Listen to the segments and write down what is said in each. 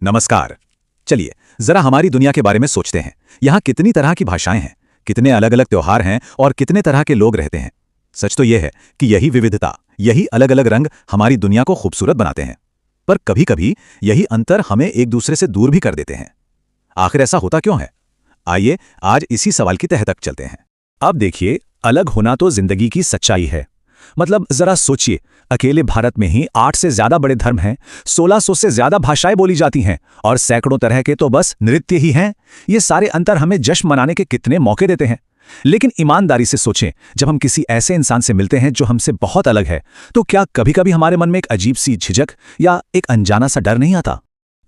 नमस्कार। चलिए जरा हमारी दुनिया के बारे में सोचते हैं। यहाँ कितनी तरह की भाषाएं हैं, कितने अलग अलग त्योहार हैं और कितने तरह के लोग रहते हैं। सच तो यह है कि यही विविधता, यही अलग अलग रंग हमारी दुनिया को खूबसूरत बनाते हैं। पर कभी कभी यही अंतर हमें एक दूसरे से दूर भी कर देते हैं। आखिर ऐसा होता क्यों है? आइए आज इसी सवाल की तह तक चलते हैं। अब देखिए, अलग होना तो जिंदगी की सच्चाई है। मतलब जरा सोचिए, अकेले भारत में ही 8 से ज्यादा बड़े धर्म हैं, 1600 से ज्यादा भाषाएं बोली जाती हैं और सैकड़ों तरह के तो बस नृत्य ही हैं। ये सारे अंतर हमें जश्न मनाने के कितने मौके देते हैं। लेकिन ईमानदारी से सोचें, जब हम किसी ऐसे इंसान से मिलते हैं जो हमसे बहुत अलग है, तो क्या कभी कभी हमारे मन में एक अजीब सी झिझक या एक अनजाना सा डर नहीं आता?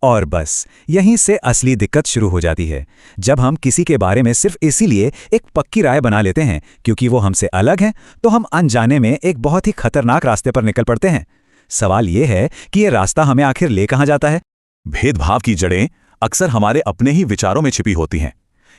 और बस यहीं से असली दिक्कत शुरू हो जाती है, जब हम किसी के बारे में सिर्फ इसीलिए एक पक्की राय बना लेते हैं क्योंकि वो हमसे अलग है, तो हम अनजाने में एक बहुत ही खतरनाक रास्ते पर निकल पड़ते हैं। सवाल ये है कि ये रास्ता हमें आखिर ले कहाँ जाता है? भेदभाव की जड़ें अक्सर हमारे अपने ही विचारों में छिपी होती हैं।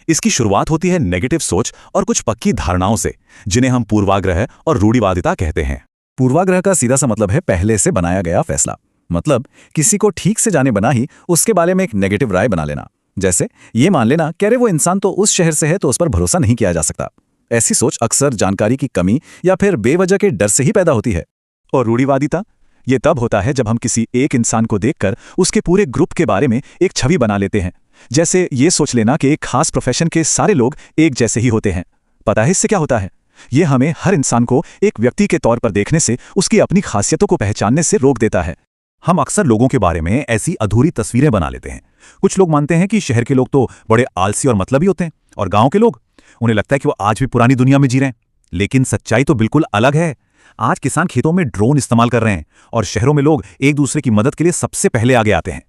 इसकी शुरुआत होती है नेगेटिव सोच और कुछ पक्की धारणाओं से, जिन्हें हम पूर्वाग्रह और रूढ़िवादिता कहते हैं। पूर्वाग्रह का सीधा सा मतलब है पहले से बनाया गया फैसला। मतलब किसी को ठीक से जाने बना ही उसके बारे में एक नेगेटिव राय बना लेना। जैसे ये मान लेना कि अरे वो इंसान तो उस शहर से है, तो उस पर भरोसा नहीं किया जा सकता। ऐसी सोच अक्सर जानकारी की कमी या फिर बेवजह के डर से ही पैदा होती है। और रूढ़िवादिता ये तब होता है जब हम किसी एक इंसान को देखकर उसके पूरे ग्रुप के बारे में एक छवि बना लेते हैं। जैसे ये सोच लेना कि एक खास प्रोफेशन के सारे लोग एक जैसे ही होते हैं। पता है इससे क्या होता है? ये हमें हर इंसान को एक व्यक्ति के तौर पर देखने से, उसकी अपनी खासियतों को पहचानने से रोक देता है। हम अक्सर लोगों के बारे में ऐसी अधूरी तस्वीरें बना लेते हैं। कुछ लोग मानते हैं कि शहर के लोग तो बड़े आलसी और मतलबी होते हैं, और गांव के लोग, उन्हें लगता है कि वो आज भी पुरानी दुनिया में जी रहे हैं। लेकिन सच्चाई तो बिल्कुल अलग है। आज किसान खेतों में ड्रोन इस्तेमाल कर रहे हैं और शहरों में लोग एक दूसरे की मदद के लिए सबसे पहले आगे आते हैं।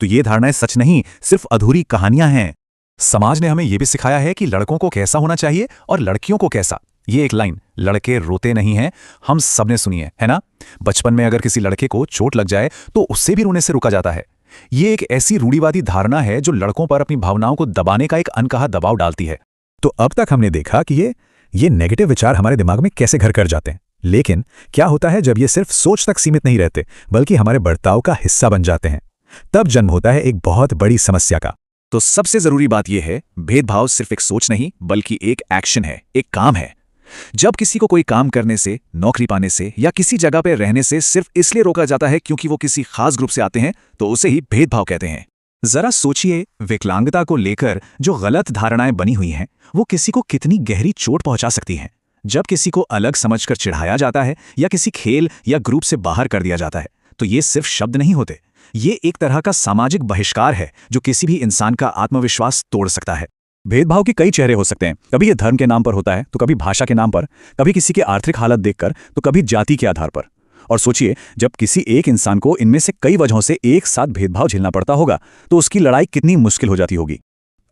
तो ये धारणाएं सच नहीं, सिर्फ अधूरी कहानियां हैं। समाज ने हमें यह भी सिखाया है कि लड़कों को कैसा होना चाहिए और लड़कियों को कैसा। ये एक लाइन, लड़के रोते नहीं हैं, हम सबने सुनी है ना? बचपन में अगर किसी लड़के को चोट लग जाए तो उससे भी रोने से रुका जाता है। ये एक ऐसी रूढ़िवादी धारणा है जो लड़कों पर अपनी भावनाओं को दबाने का एक अनकहा दबाव डालती है। तो अब तक हमने देखा कि ये नेगेटिव विचार हमारे दिमाग में कैसे घर कर जाते हैं। लेकिन क्या होता है जब ये सिर्फ सोच तक सीमित नहीं रहते, बल्कि हमारे बर्ताव का हिस्सा बन जाते हैं? तब जन्म होता है एक बहुत बड़ी समस्या का। तो सबसे जरूरी बात यह है, भेदभाव सिर्फ एक सोच नहीं बल्कि एक एक्शन है, एक काम है। जब किसी को कोई काम करने से, नौकरी पाने से या किसी जगह पर रहने से सिर्फ इसलिए रोका जाता है क्योंकि वो किसी खास ग्रुप से आते हैं, तो उसे ही भेदभाव कहते हैं। जरा सोचिए, विकलांगता को लेकर जो गलत धारणाएं बनी हुई हैं, वो किसी को कितनी गहरी चोट पहुंचा सकती हैं। जब किसी को अलग समझकर चिढ़ाया जाता है या किसी खेल या ग्रुप से बाहर कर दिया जाता है, तो ये सिर्फ शब्द नहीं होते, ये एक तरह का सामाजिक बहिष्कार है जो किसी भी इंसान का आत्मविश्वास तोड़ सकता है। भेदभाव के कई चेहरे हो सकते हैं। कभी ये धर्म के नाम पर होता है, तो कभी भाषा के नाम पर, कभी किसी की आर्थिक हालत देखकर, तो कभी जाति के आधार पर। और सोचिए, जब किसी एक इंसान को इनमें से कई वजहों से एक साथ भेदभाव झेलना पड़ता होगा, तो उसकी लड़ाई कितनी मुश्किल हो जाती होगी।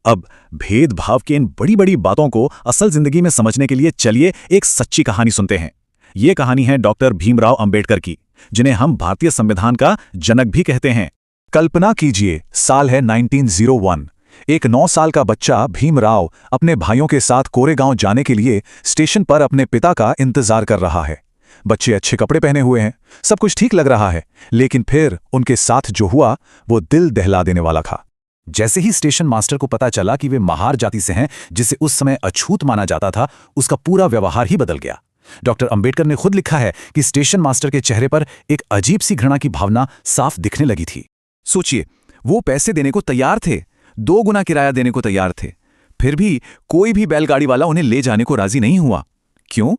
अब भेदभाव की इन बड़ी बड़ी बातों को असल जिंदगी में समझने के लिए चलिए एक सच्ची कहानी सुनते हैं। ये कहानी है डॉक्टर भीमराव अंबेडकर की, जिन्हें हम भारतीय संविधान का जनक भी कहते हैं। कल्पना कीजिए, साल है 1901। एक 9 साल का बच्चा भीमराव अपने भाइयों के साथ कोरेगांव जाने के लिए स्टेशन पर अपने पिता का इंतजार कर रहा है। बच्चे अच्छे कपड़े पहने हुए हैं, सब कुछ ठीक लग रहा है, लेकिन फिर उनके साथ जो हुआ वो दिल दहला देने वाला था। जैसे ही स्टेशन मास्टर को पता चला कि वे महार जाति से हैं, जिसे उस समय अछूत माना जाता था, उसका पूरा व्यवहार ही बदल गया। डॉक्टर अंबेडकर ने खुद लिखा है कि स्टेशन मास्टर के चेहरे पर एक अजीब सी घृणा की भावना साफ दिखने लगी थी। सोचिए, वो पैसे देने को तैयार थे, 2 गुना किराया देने को तैयार थे, फिर भी कोई भी बैलगाड़ी वाला उन्हें ले जाने को राजी नहीं हुआ। क्यों?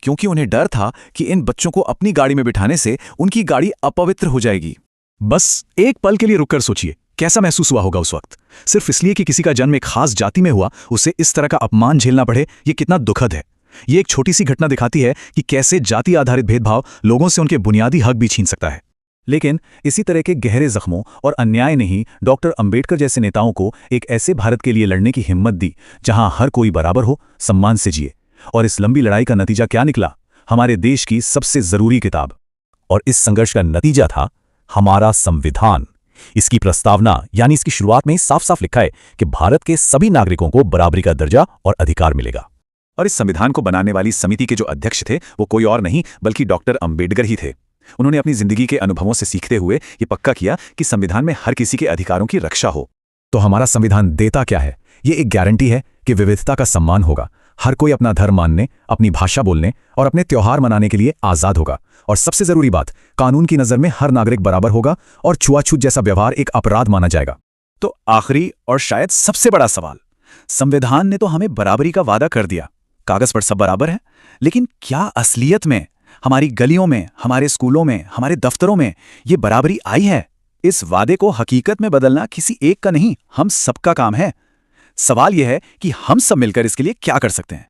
क्योंकि उन्हें डर था कि इन बच्चों को अपनी गाड़ी में बिठाने से उनकी गाड़ी अपवित्र हो जाएगी। बस एक पल के लिए रुककर सोचिए, कैसा महसूस हुआ होगा उस वक्त। सिर्फ इसलिए कि किसी का जन्म एक खास जाति में हुआ, उसे इस तरह का अपमान झेलना पड़े, ये कितना दुखद है। ये एक छोटी सी घटना दिखाती है कि कैसे जाति आधारित भेदभाव लोगों से उनके बुनियादी हक भी छीन सकता है। लेकिन इसी तरह के गहरे जख्मों और अन्याय ने ही डॉक्टर अंबेडकर जैसे नेताओं को एक ऐसे भारत के लिए लड़ने की हिम्मत दी जहां हर कोई बराबर हो, सम्मान से जिए। और इस लंबी लड़ाई का नतीजा क्या निकला? हमारे देश की सबसे जरूरी किताब। और इस संघर्ष का नतीजा था हमारा संविधान। इसकी प्रस्तावना यानी इसकी शुरुआत में साफ साफ लिखा है कि भारत के सभी नागरिकों को बराबरी का दर्जा और अधिकार मिलेगा। और इस संविधान को बनाने वाली समिति के जो अध्यक्ष थे, वो कोई और नहीं बल्कि डॉक्टर अंबेडकर ही थे। उन्होंने अपनी जिंदगी के अनुभवों से सीखते हुए ये पक्का किया कि संविधान में हर किसी के अधिकारों की रक्षा हो। तो हमारा संविधान देता क्या है? ये एक गारंटी है कि विविधता का सम्मान होगा, हर कोई अपना धर्म मानने, अपनी भाषा बोलने और अपने त्योहार मनाने के लिए आज़ाद होगा। और सबसे जरूरी बात, कानून की नज़र में हर नागरिक बराबर होगा और छुआछूत जैसा व्यवहार एक अपराध माना जाएगा। तो आखिरी और शायद सबसे बड़ा सवाल, संविधान ने तो हमें बराबरी का वादा कर दिया, कागज पर सब बराबर है, लेकिन क्या असलियत में हमारी गलियों में, हमारे स्कूलों में, हमारे दफ्तरों में ये बराबरी आई है? इस वादे को हकीकत में बदलना किसी एक का नहीं, हम सबका काम है। सवाल यह है कि हम सब मिलकर इसके लिए क्या कर सकते हैं।